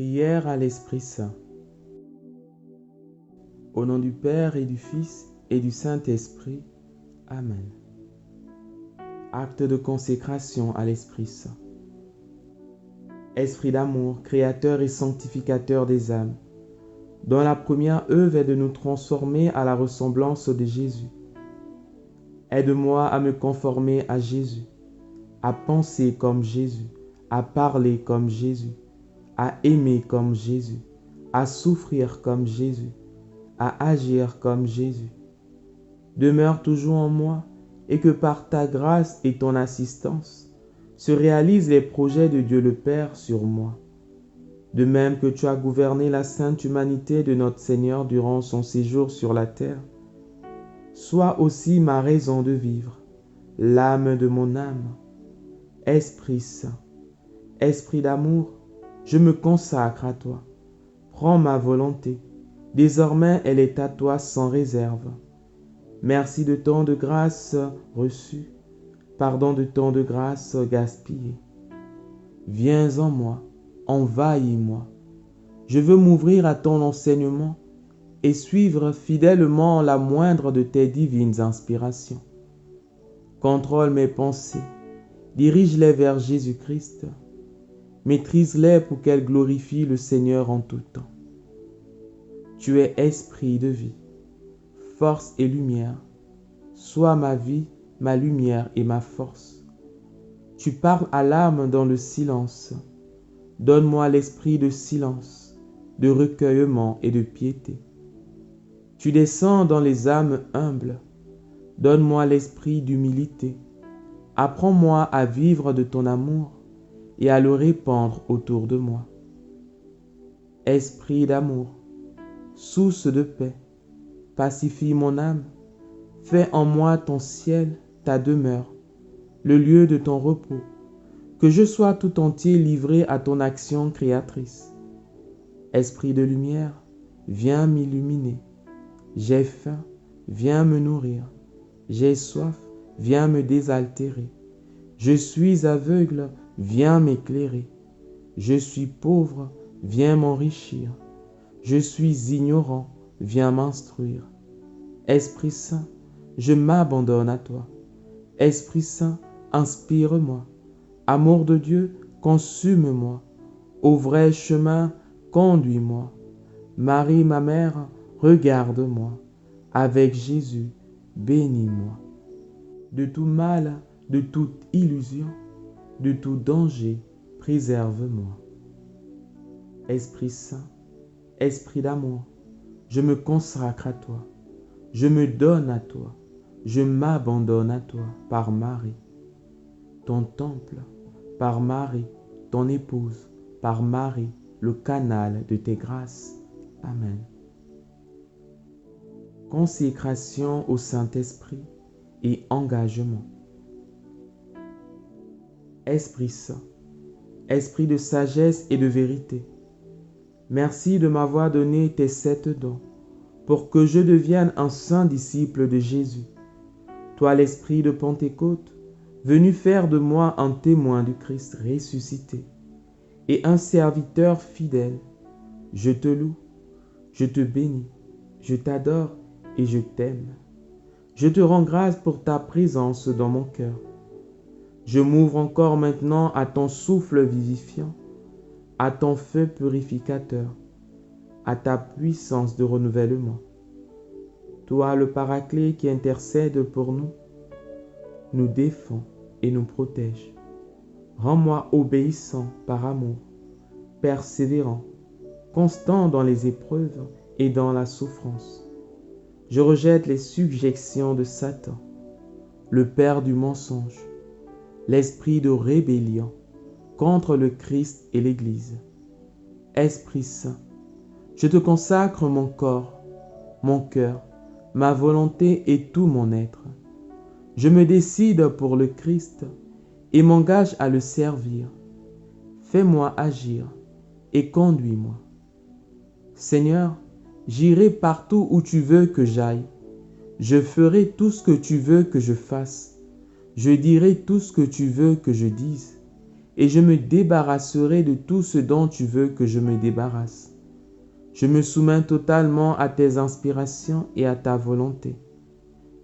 Prière à l'Esprit Saint. Au nom du Père et du Fils et du Saint-Esprit. Amen. Acte de consécration à l'Esprit Saint. Esprit d'amour, créateur et sanctificateur des âmes, dont la première œuvre est de nous transformer à la ressemblance de Jésus. Aide-moi à me conformer à Jésus, à penser comme Jésus, à parler comme Jésus, à aimer comme Jésus, à souffrir comme Jésus, à agir comme Jésus. Demeure toujours en moi et que par ta grâce et ton assistance se réalisent les projets de Dieu le Père sur moi. De même que tu as gouverné la sainte humanité de notre Seigneur durant son séjour sur la terre, sois aussi ma raison de vivre, l'âme de mon âme. Esprit Saint, Esprit d'amour, je me consacre à toi. Prends ma volonté, désormais elle est à toi sans réserve. Merci de tant de grâces reçues, pardon de tant de grâces gaspillées. Viens en moi, envahis-moi. Je veux m'ouvrir à ton enseignement et suivre fidèlement la moindre de tes divines inspirations. Contrôle mes pensées, dirige-les vers Jésus-Christ, maîtrise-les pour qu'elles glorifient le Seigneur en tout temps. Tu es esprit de vie, force et lumière, sois ma vie, ma lumière et ma force. Tu parles à l'âme dans le silence. Donne-moi l'esprit de silence, de recueillement et de piété. Tu descends dans les âmes humbles. Donne-moi l'esprit d'humilité. Apprends-moi à vivre de ton amour et à le répandre autour de moi. Esprit d'amour, source de paix, pacifie mon âme. Fais en moi ton ciel, ta demeure, le lieu de ton repos, que je sois tout entier livré à ton action créatrice. Esprit de lumière, viens m'illuminer. J'ai faim, viens me nourrir. J'ai soif, viens me désaltérer. Je suis aveugle, viens m'éclairer. Je suis pauvre, viens m'enrichir. Je suis ignorant, viens m'instruire. Esprit Saint, je m'abandonne à toi. Esprit Saint, inspire-moi. Amour de Dieu, consume-moi. Au vrai chemin, conduis-moi. Marie, ma mère, regarde-moi. Avec Jésus, bénis-moi. De tout mal, de toute illusion, de tout danger, préserve-moi. Esprit Saint, Esprit d'amour, je me consacre à toi. Je me donne à toi. Je m'abandonne à toi par Marie, ton temple, par Marie, ton épouse, par Marie, le canal de tes grâces. Amen. Consécration au Saint-Esprit et engagement. Esprit Saint, Esprit de sagesse et de vérité, merci de m'avoir donné tes 7 dons pour que je devienne un saint disciple de Jésus. Toi, l'Esprit de Pentecôte, venu faire de moi un témoin du Christ ressuscité et un serviteur fidèle, je te loue, je te bénis, je t'adore et je t'aime. Je te rends grâce pour ta présence dans mon cœur. Je m'ouvre encore maintenant à ton souffle vivifiant, à ton feu purificateur, à ta puissance de renouvellement. Toi, le Paraclet qui intercède pour nous, nous défend et nous protège. Rends-moi obéissant par amour, persévérant, constant dans les épreuves et dans la souffrance. Je rejette les suggestions de Satan, le père du mensonge, l'esprit de rébellion contre le Christ et l'Église. Esprit Saint, je te consacre mon corps, mon cœur, ma volonté et tout mon être. Je me décide pour le Christ et m'engage à le servir. Fais-moi agir et conduis-moi. Seigneur, j'irai partout où tu veux que j'aille. Je ferai tout ce que tu veux que je fasse. Je dirai tout ce que tu veux que je dise. et je me débarrasserai de tout ce dont tu veux que je me débarrasse. Je me soumets totalement à tes inspirations et à ta volonté.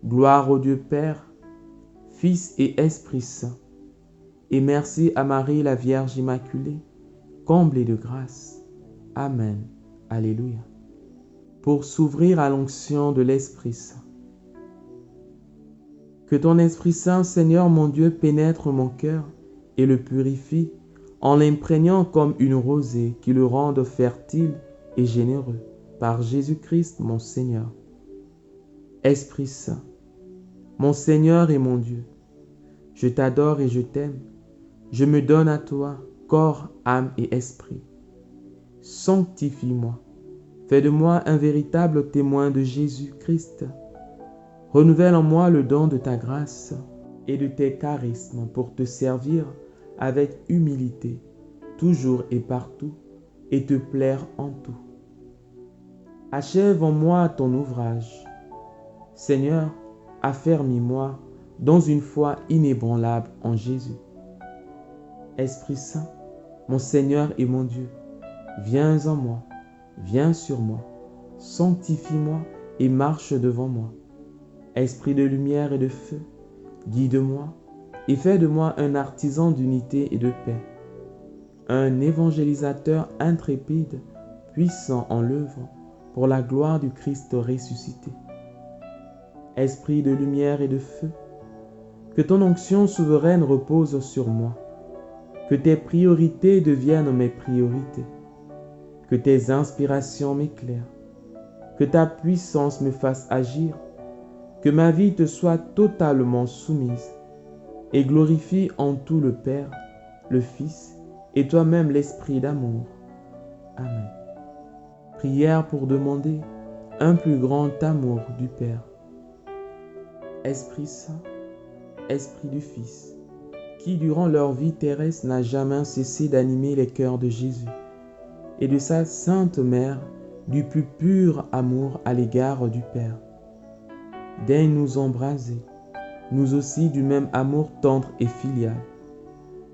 Gloire au Dieu Père, Fils et Esprit Saint. Et merci à Marie la Vierge Immaculée, comblée de grâce. Amen. Alléluia. Pour s'ouvrir à l'onction de l'Esprit Saint. Que ton Esprit Saint, Seigneur mon Dieu, pénètre mon cœur et le purifie en l'imprégnant comme une rosée qui le rende fertile et généreux par Jésus-Christ mon Seigneur. Esprit Saint, mon Seigneur et mon Dieu, je t'adore et je t'aime. Je me donne à toi, corps, âme et esprit. Sanctifie-moi. Fais de moi un véritable témoin de Jésus-Christ. Renouvelle en moi le don de ta grâce et de tes charismes pour te servir avec humilité, toujours et partout, et te plaire en tout. Achève en moi ton ouvrage. Seigneur, affermis-moi dans une foi inébranlable en Jésus. Esprit Saint, mon Seigneur et mon Dieu, viens en moi, viens sur moi, sanctifie-moi et marche devant moi. Esprit de lumière et de feu, guide-moi et fais de moi un artisan d'unité et de paix, un évangélisateur intrépide, puissant en l'œuvre pour la gloire du Christ ressuscité. Esprit de lumière et de feu, que ton onction souveraine repose sur moi, que tes priorités deviennent mes priorités, que tes inspirations m'éclairent, que ta puissance me fasse agir, que ma vie te soit totalement soumise et glorifie en tout le Père, le Fils et toi-même l'Esprit d'amour. Amen. Prière pour demander un plus grand amour du Père. Esprit Saint, Esprit du Fils, qui durant leur vie terrestre n'a jamais cessé d'animer les cœurs de Jésus et de sa Sainte Mère du plus pur amour à l'égard du Père. Daigne nous embraser, nous aussi du même amour tendre et filial.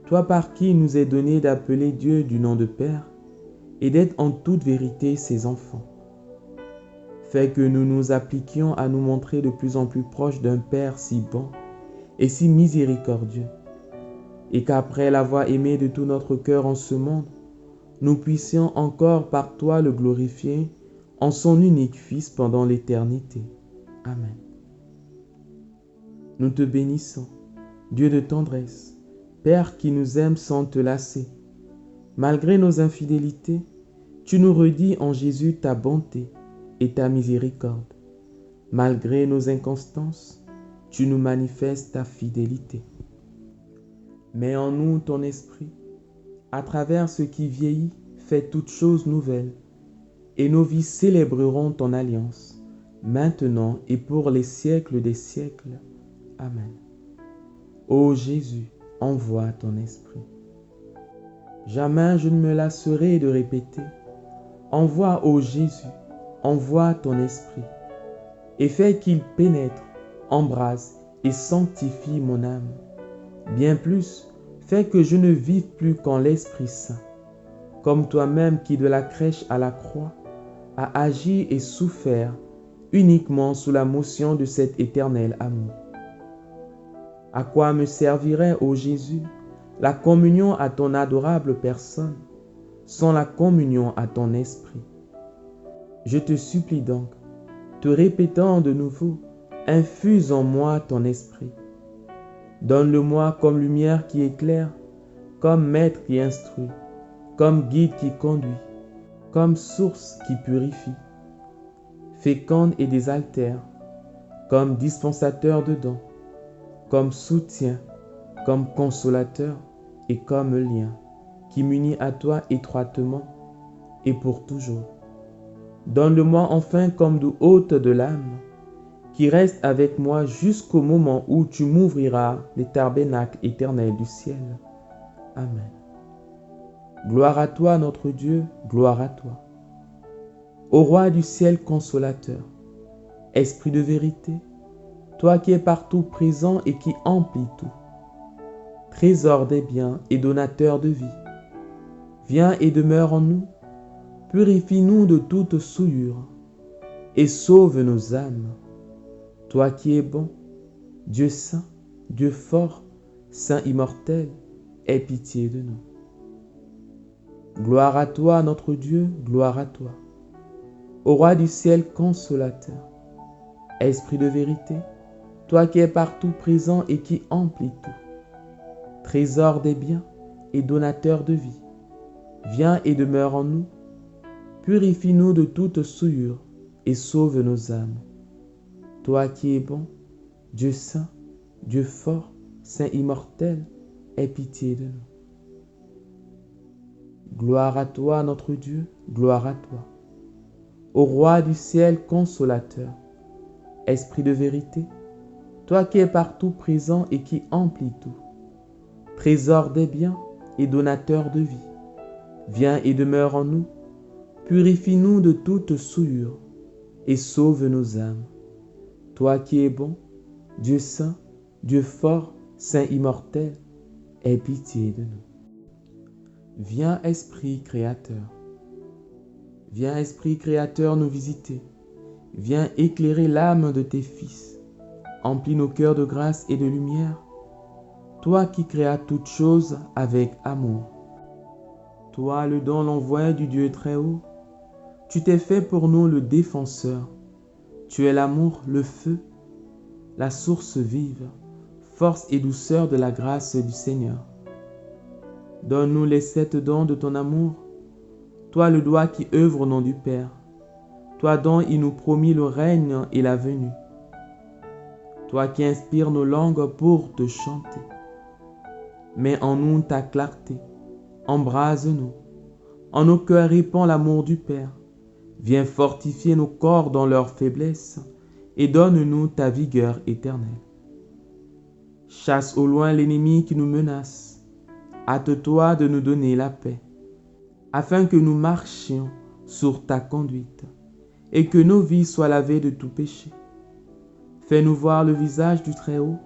Toi par qui il nous est donné d'appeler Dieu du nom de Père et d'être en toute vérité ses enfants. Fais que nous nous appliquions à nous montrer de plus en plus proches d'un Père si bon et si miséricordieux, et qu'après l'avoir aimé de tout notre cœur en ce monde, nous puissions encore par toi le glorifier en son unique Fils pendant l'éternité. Amen. Nous te bénissons, Dieu de tendresse, Père qui nous aime sans te lasser. Malgré nos infidélités, tu nous redis en Jésus ta bonté et ta miséricorde. Malgré nos inconstances, tu nous manifestes ta fidélité. Mets en nous ton esprit, à travers ce qui vieillit, fais toutes choses nouvelles, et nos vies célébreront ton alliance, maintenant et pour les siècles des siècles. Amen. Ô Jésus, envoie ton esprit. Jamais je ne me lasserai de répéter, envoie, ô Jésus, envoie ton esprit, et fais qu'il pénètre, embrase et sanctifie mon âme. Bien plus, fais que je ne vive plus qu'en l'Esprit Saint, comme toi-même qui de la crèche à la croix a agi et souffert uniquement sous la motion de cet éternel amour. À quoi me servirait, ô Jésus, la communion à ton adorable personne, sans la communion à ton esprit? Je te supplie donc, te répétant de nouveau, infuse en moi ton esprit. Donne-le-moi comme lumière qui éclaire, comme maître qui instruit, comme guide qui conduit, comme source qui purifie, féconde et désaltère, comme dispensateur de dons, comme soutien, comme consolateur et comme lien, qui m'unit à toi étroitement et pour toujours. Donne-le-moi enfin comme de hôte de l'âme, qui reste avec moi jusqu'au moment où tu m'ouvriras les tabernacles éternels du ciel. Amen. Gloire à toi, notre Dieu, gloire à toi. Ô Roi du ciel consolateur, Esprit de vérité, toi qui es partout présent et qui emplis tout, trésor des biens et donateur de vie. Viens et demeure en nous, purifie-nous de toute souillure et sauve nos âmes. Toi qui es bon, Dieu saint, Dieu fort, Saint immortel, aie pitié de nous. Gloire à toi, notre Dieu, gloire à toi. Ô roi du ciel consolateur, Esprit de vérité, toi qui es partout présent et qui emplis tout, trésor des biens et donateur de vie, viens et demeure en nous, purifie-nous de toute souillure et sauve nos âmes. Toi qui es bon, Dieu saint, Dieu fort, Saint immortel, aie pitié de nous. Gloire à toi, notre Dieu, gloire à toi. Ô roi du ciel consolateur, Esprit de vérité, toi qui es partout présent et qui emplis tout, trésor des biens et donateur de vie, viens et demeure en nous, purifie-nous de toute souillure et sauve nos âmes. Toi qui es bon, Dieu saint, Dieu fort, Saint immortel, aie pitié de nous. Viens Esprit créateur. Viens Esprit créateur nous visiter. Viens éclairer l'âme de tes fils. Emplis nos cœurs de grâce et de lumière. Toi qui créas toutes choses avec amour. Toi le don l'envoi du Dieu très haut. Tu t'es fait pour nous le défenseur. Tu es l'amour, le feu, la source vive, force et douceur de la grâce du Seigneur. Donne-nous les 7 dons de ton amour, toi le doigt qui œuvre au nom du Père, toi dont il nous promit le règne et la venue, toi qui inspires nos langues pour te chanter. Mets en nous ta clarté, embrase-nous, en nos cœurs répand l'amour du Père, viens fortifier nos corps dans leur faiblesse et donne-nous ta vigueur éternelle. Chasse au loin l'ennemi qui nous menace, hâte-toi de nous donner la paix, afin que nous marchions sur ta conduite et que nos vies soient lavées de tout péché. Fais-nous voir le visage du Très-Haut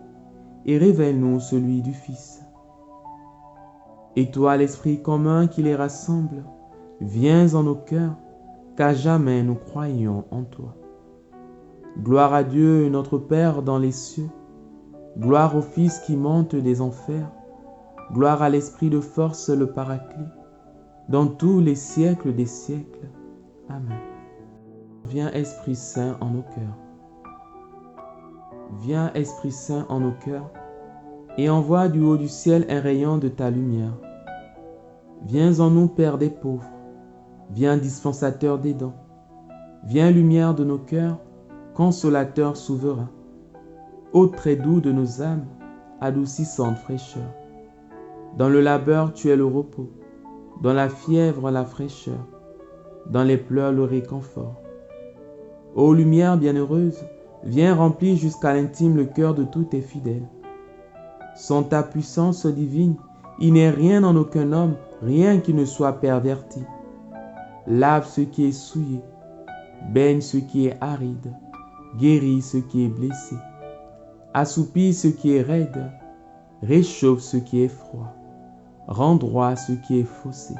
et révèle-nous celui du Fils. Et toi, l'Esprit commun qui les rassemble, viens en nos cœurs, qu'à jamais nous croyons en toi. Gloire à Dieu, notre Père dans les cieux, gloire au Fils qui monte des enfers, gloire à l'Esprit de force, le Paraclet, dans tous les siècles des siècles. Amen. Viens Esprit Saint en nos cœurs. Viens Esprit Saint en nos cœurs et envoie du haut du ciel un rayon de ta lumière. Viens en nous, Père des pauvres. Viens dispensateur des dons. Viens lumière de nos cœurs, consolateur souverain. Ô très doux de nos âmes, adoucissante fraîcheur. Dans le labeur, tu es le repos. Dans la fièvre, la fraîcheur. Dans les pleurs, le réconfort. Ô lumière bienheureuse, viens remplir jusqu'à l'intime le cœur de tous tes fidèles. Sans ta puissance divine, il n'est rien en aucun homme, rien qui ne soit perverti. Lave ce qui est souillé, baigne ce qui est aride, guéris ce qui est blessé, assoupis ce qui est raide, réchauffe ce qui est froid, rends droit ce qui est faussé.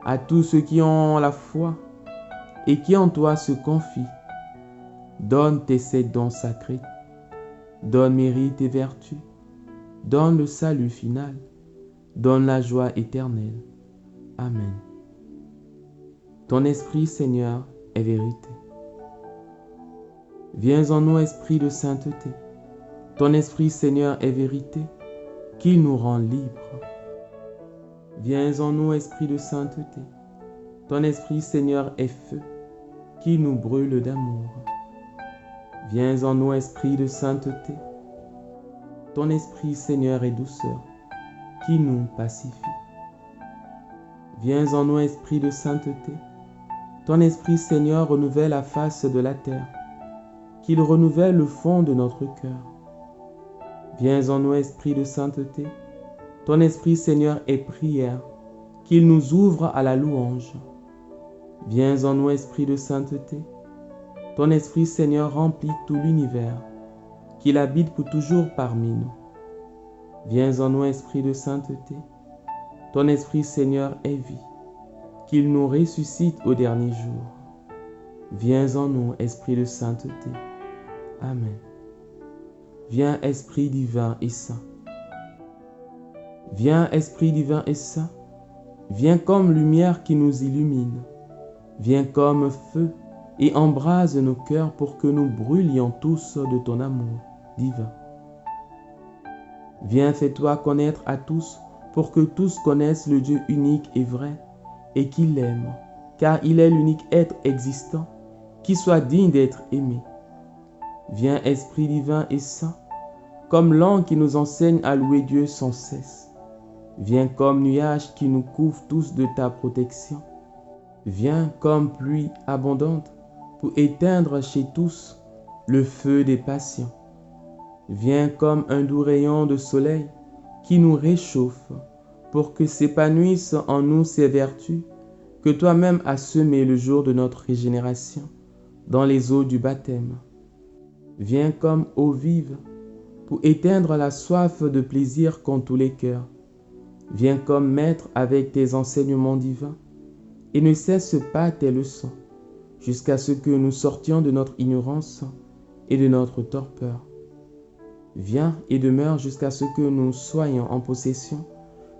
À tous ceux qui ont la foi et qui en toi se confient, donne tes 7 dons sacrés, donne mérite et vertu, donne le salut final, donne la joie éternelle. Amen. Ton esprit, Seigneur, est vérité. Viens en nous, esprit de sainteté. Ton esprit, Seigneur, est vérité, qu'il nous rend libres. Viens en nous, esprit de sainteté. Ton esprit, Seigneur, est feu, qui nous brûle d'amour. Viens en nous, esprit de sainteté. Ton esprit, Seigneur, est douceur, qui nous pacifie. Viens en nous, esprit de sainteté. Ton esprit, Seigneur, renouvelle la face de la terre, qu'il renouvelle le fond de notre cœur. Viens en nous, esprit de sainteté. Ton esprit, Seigneur, est prière, qu'il nous ouvre à la louange. Viens en nous, esprit de sainteté. Ton esprit, Seigneur, remplit tout l'univers, qu'il habite pour toujours parmi nous. Viens en nous, Esprit de sainteté. Ton Esprit, Seigneur, est vie, qu'il nous ressuscite au dernier jour. Viens en nous, Esprit de sainteté. Amen. Viens, Esprit divin et saint. Viens, Esprit divin et saint. Viens comme lumière qui nous illumine. Viens comme feu et embrase nos cœurs pour que nous brûlions tous de ton amour divin. Viens, fais-toi connaître à tous pour que tous connaissent le Dieu unique et vrai et qu'il l'aime, car il est l'unique être existant qui soit digne d'être aimé. Viens, Esprit divin et saint, comme langue qui nous enseigne à louer Dieu sans cesse. Viens comme nuage qui nous couvre tous de ta protection. Viens comme pluie abondante pour éteindre chez tous le feu des passions. Viens comme un doux rayon de soleil qui nous réchauffe pour que s'épanouissent en nous ces vertus que toi-même as semées le jour de notre régénération dans les eaux du baptême. Viens comme eau vive pour éteindre la soif de plaisir qu'ont tous les cœurs. Viens comme maître avec tes enseignements divins et ne cesse pas tes leçons jusqu'à ce que nous sortions de notre ignorance et de notre torpeur. Viens et demeure jusqu'à ce que nous soyons en possession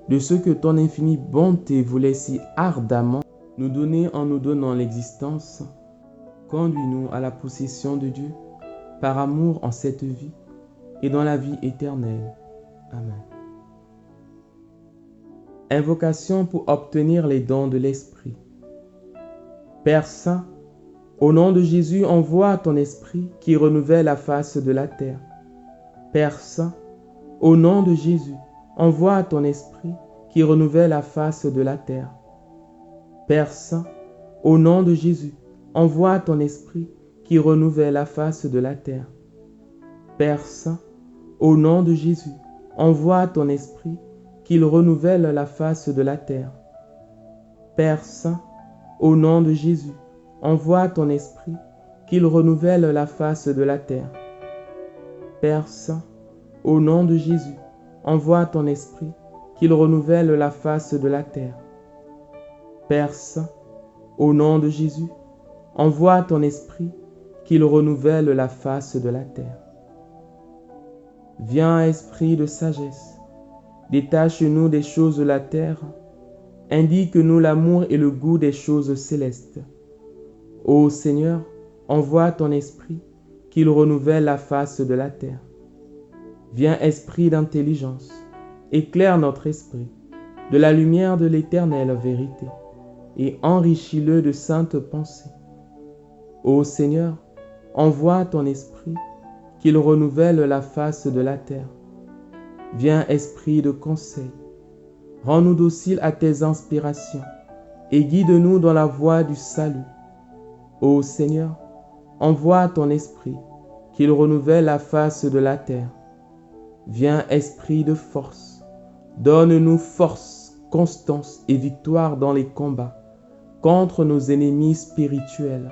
de ce que ton infinie bonté voulait si ardemment nous donner en nous donnant l'existence. Conduis-nous à la possession de Dieu par amour en cette vie et dans la vie éternelle. Amen. Invocation pour obtenir les dons de l'Esprit. Père Saint, au nom de Jésus, envoie ton Esprit qui renouvelle la face de la terre. Père Saint, au nom de Jésus, envoie ton Esprit qui renouvelle la face de la terre. Père Saint, au nom de Jésus, envoie ton Esprit qui renouvelle la face de la terre. Père Saint, au nom de Jésus, envoie ton Esprit qu'il renouvelle la face de la terre. Père Saint, au nom de Jésus, envoie ton Esprit qu'il renouvelle la face de la terre. Père Saint, au nom de Jésus, envoie ton Esprit qu'il renouvelle la face de la terre. Père Saint, au nom de Jésus, envoie ton Esprit qu'il renouvelle la face de la terre. Viens, Esprit de sagesse, détache-nous des choses de la terre, indique-nous l'amour et le goût des choses célestes. Ô Seigneur, envoie ton Esprit qu'il renouvelle la face de la terre. Viens, Esprit d'intelligence, éclaire notre esprit de la lumière de l'éternelle vérité et enrichis-le de saintes pensées. Ô Seigneur, envoie ton Esprit qu'il renouvelle la face de la terre. Viens, Esprit de conseil, rends-nous dociles à tes inspirations et guide-nous dans la voie du salut. Ô Seigneur, envoie ton Esprit qu'il renouvelle la face de la terre. Viens, Esprit de force, donne-nous force, constance et victoire dans les combats contre nos ennemis spirituels.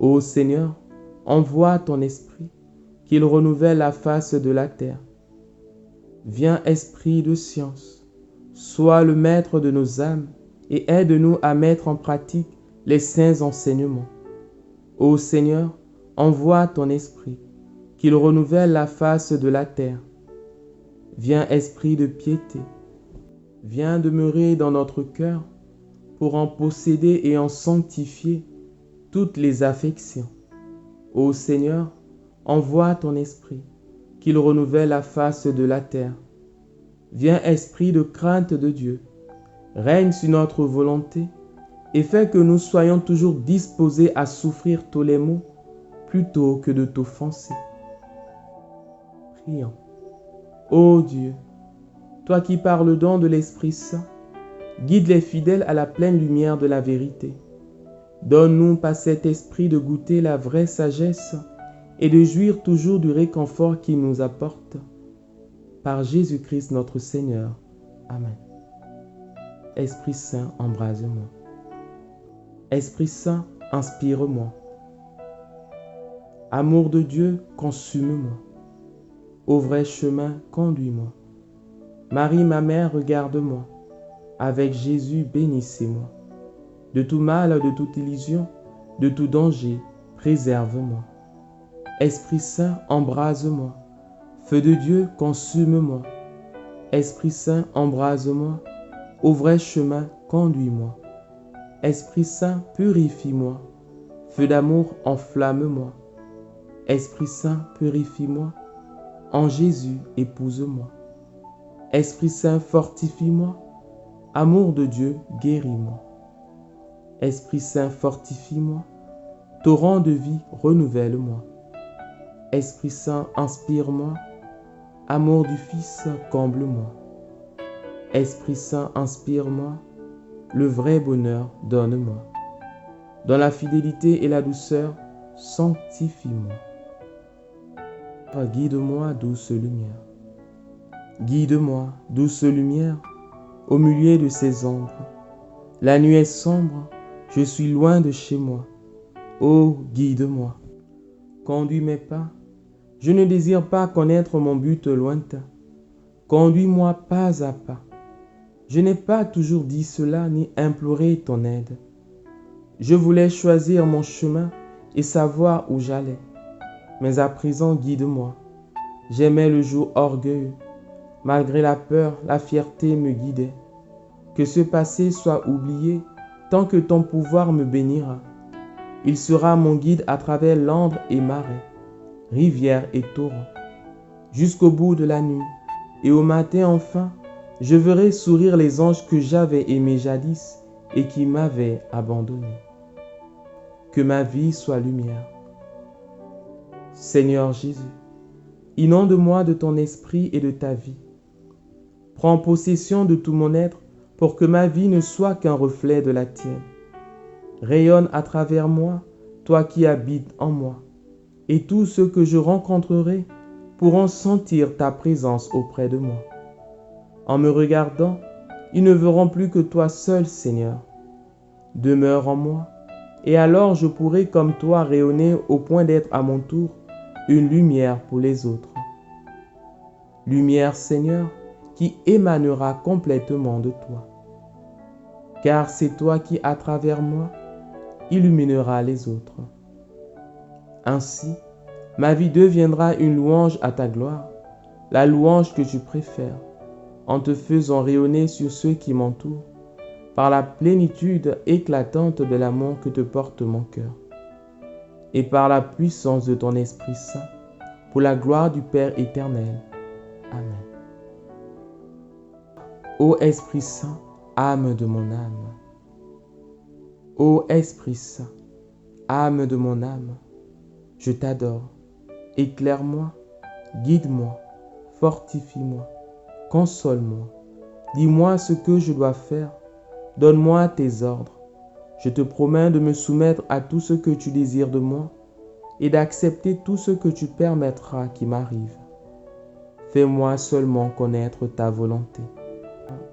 Ô Seigneur, envoie ton Esprit qu'il renouvelle la face de la terre. Viens, Esprit de science, sois le maître de nos âmes et aide-nous à mettre en pratique les saints enseignements. Ô Seigneur, envoie ton Esprit qu'il renouvelle la face de la terre. Viens, Esprit de piété, viens demeurer dans notre cœur pour en posséder et en sanctifier toutes les affections. Ô Seigneur, envoie ton Esprit qu'il renouvelle la face de la terre. Viens, Esprit de crainte de Dieu, règne sur notre volonté et fais que nous soyons toujours disposés à souffrir tous les maux plutôt que de t'offenser. Prions. Ô Dieu, toi qui par le don de l'Esprit Saint, guide les fidèles à la pleine lumière de la vérité. Donne-nous par cet esprit de goûter la vraie sagesse et de jouir toujours du réconfort qu'il nous apporte. Par Jésus-Christ notre Seigneur. Amen. Esprit Saint, embrase-moi. Esprit Saint, inspire-moi. Amour de Dieu, consume-moi. Au vrai chemin, conduis-moi. Marie, ma mère, regarde-moi. Avec Jésus, bénissez-moi. De tout mal, de toute illusion, de tout danger, préserve-moi. Esprit Saint, embrase-moi. Feu de Dieu, consume-moi. Esprit Saint, embrase-moi. Au vrai chemin, conduis-moi. Esprit Saint, purifie-moi. Feu d'amour, enflamme-moi. Esprit Saint, purifie-moi. En Jésus, épouse-moi. Esprit Saint, fortifie-moi. Amour de Dieu, guéris-moi. Esprit Saint, fortifie-moi. Torrent de vie, renouvelle-moi. Esprit Saint, inspire-moi. Amour du Fils, comble-moi. Esprit Saint, inspire-moi. Le vrai bonheur, donne-moi. Dans la fidélité et la douceur, sanctifie-moi. Guide-moi, douce lumière. Guide-moi, douce lumière, au milieu de ces ombres. La nuit est sombre, je suis loin de chez moi. Oh, guide-moi. Conduis mes pas. Je ne désire pas connaître mon but lointain. Conduis-moi pas à pas. Je n'ai pas toujours dit cela ni imploré ton aide. Je voulais choisir mon chemin et savoir où j'allais. Mais à présent, guide-moi. J'aimais le jour orgueilleux. Malgré la peur, la fierté me guidait. Que ce passé soit oublié tant que ton pouvoir me bénira. Il sera mon guide à travers l'ambre et marais, rivières et torrents. Jusqu'au bout de la nuit, et au matin enfin, je verrai sourire les anges que j'avais aimés jadis et qui m'avaient abandonné. Que ma vie soit lumière. Seigneur Jésus, inonde-moi de ton esprit et de ta vie. Prends possession de tout mon être pour que ma vie ne soit qu'un reflet de la tienne. Rayonne à travers moi, toi qui habites en moi, et tous ceux que je rencontrerai pourront sentir ta présence auprès de moi. En me regardant, ils ne verront plus que toi seul, Seigneur. Demeure en moi, et alors je pourrai comme toi rayonner au point d'être à mon tour une lumière pour les autres. Lumière, Seigneur, qui émanera complètement de toi. Car c'est toi qui, à travers moi, illuminera les autres. Ainsi, ma vie deviendra une louange à ta gloire, la louange que tu préfères, en te faisant rayonner sur ceux qui m'entourent, par la plénitude éclatante de l'amour que te porte mon cœur, et par la puissance de ton Esprit Saint, pour la gloire du Père éternel. Amen. Ô Esprit Saint, âme de mon âme. Ô Esprit Saint, âme de mon âme, je t'adore. Éclaire-moi, guide-moi, fortifie-moi, console-moi. Dis-moi ce que je dois faire. Donne-moi tes ordres. Je te promets de me soumettre à tout ce que tu désires de moi et d'accepter tout ce que tu permettras qui m'arrive. Fais-moi seulement connaître ta volonté.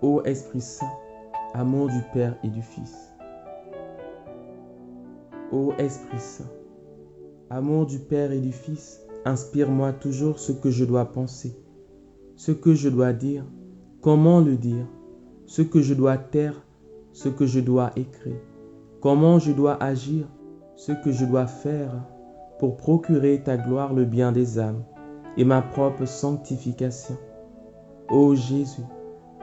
Ô Esprit Saint, amour du Père et du Fils. Ô Esprit Saint, amour du Père et du Fils, inspire-moi toujours ce que je dois penser, ce que je dois dire, comment le dire, ce que je dois taire, ce que je dois écrire, comment je dois agir, ce que je dois faire pour procurer ta gloire, le bien des âmes et ma propre sanctification. Ô Jésus,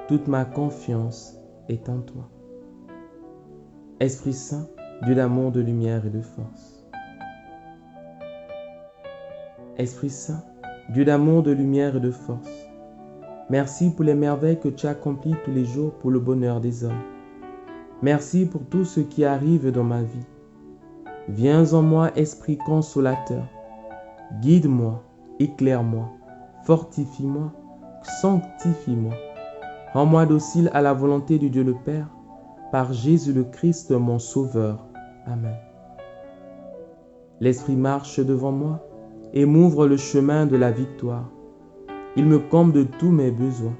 toute ma confiance est en toi. Esprit Saint, Dieu d'amour, de lumière et de force. Esprit Saint, Dieu d'amour, de lumière et de force, merci pour les merveilles que tu accomplis tous les jours pour le bonheur des hommes. Merci pour tout ce qui arrive dans ma vie. Viens en moi, Esprit consolateur. Guide-moi, éclaire-moi, fortifie-moi, sanctifie-moi. Rends-moi docile à la volonté de Dieu le Père, par Jésus le Christ, mon Sauveur. Amen. L'Esprit marche devant moi et m'ouvre le chemin de la victoire. Il me comble de tous mes besoins.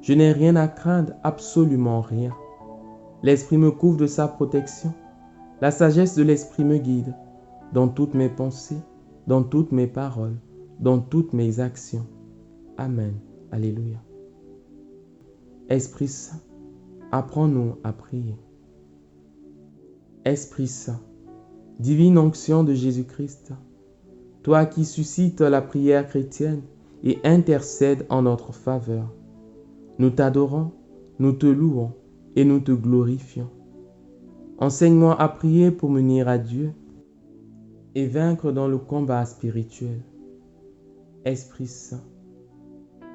Je n'ai rien à craindre, absolument rien. L'Esprit me couvre de sa protection. La sagesse de l'Esprit me guide dans toutes mes pensées, dans toutes mes paroles, dans toutes mes actions. Amen. Alléluia. Esprit Saint, apprends-nous à prier. Esprit Saint, divine onction de Jésus-Christ, toi qui suscites la prière chrétienne et intercèdes en notre faveur, nous t'adorons, nous te louons et nous te glorifions. Enseigne-moi à prier pour m'unir à Dieu et vaincre dans le combat spirituel. Esprit Saint,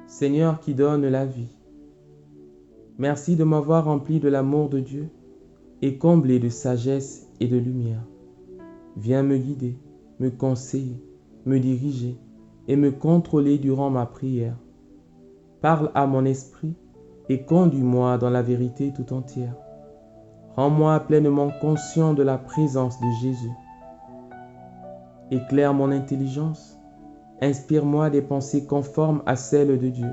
Seigneur qui donne la vie, merci de m'avoir rempli de l'amour de Dieu et comblé de sagesse et de lumière. Viens me guider, me conseiller, me diriger et me contrôler durant ma prière. Parle à mon esprit et conduis-moi dans la vérité tout entière. Rends-moi pleinement conscient de la présence de Jésus. Éclaire mon intelligence, inspire-moi des pensées conformes à celles de Dieu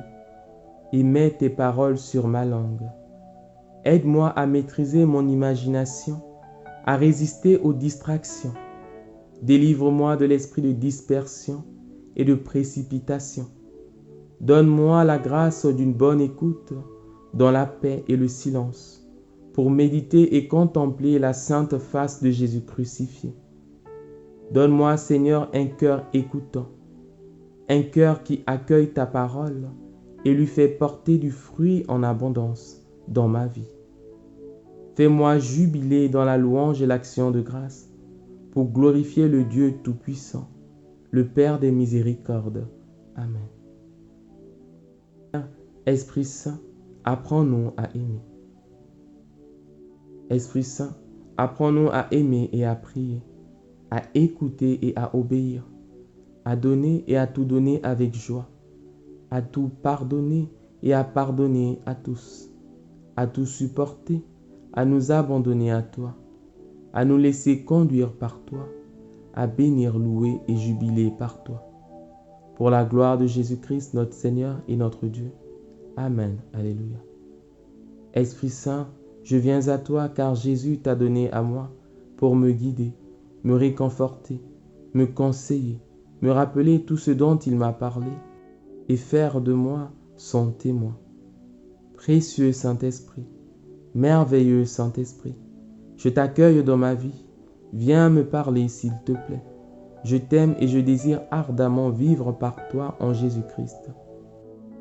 et mets tes paroles sur ma langue. Aide-moi à maîtriser mon imagination, à résister aux distractions. Délivre-moi de l'esprit de dispersion et de précipitation. Donne-moi la grâce d'une bonne écoute dans la paix et le silence, pour méditer et contempler la sainte face de Jésus crucifié. Donne-moi, Seigneur, un cœur écoutant, un cœur qui accueille ta parole et lui fait porter du fruit en abondance dans ma vie. Fais-moi jubiler dans la louange et l'action de grâce pour glorifier le Dieu Tout-Puissant, le Père des miséricordes. Amen. Esprit Saint, apprends-nous à aimer. Esprit Saint, apprends-nous à aimer et à prier, à écouter et à obéir, à donner et à tout donner avec joie, à tout pardonner et à pardonner à tous, à tout supporter, à nous abandonner à toi, à nous laisser conduire par toi, à bénir, louer et jubiler par toi. Pour la gloire de Jésus-Christ, notre Seigneur et notre Dieu. Amen. Alléluia. Esprit Saint, je viens à toi car Jésus t'a donné à moi pour me guider, me réconforter, me conseiller, me rappeler tout ce dont il m'a parlé et faire de moi son témoin. Précieux Saint-Esprit, merveilleux Saint-Esprit, je t'accueille dans ma vie. Viens me parler s'il te plaît. Je t'aime et je désire ardemment vivre par toi en Jésus-Christ.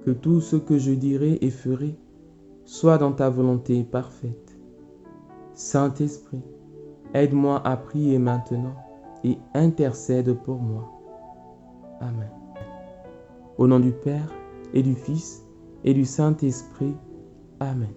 Que tout ce que je dirai et ferai soit dans ta volonté parfaite. Saint-Esprit, aide-moi à prier maintenant et intercède pour moi. Amen. Au nom du Père et du Fils et du Saint-Esprit. Amen.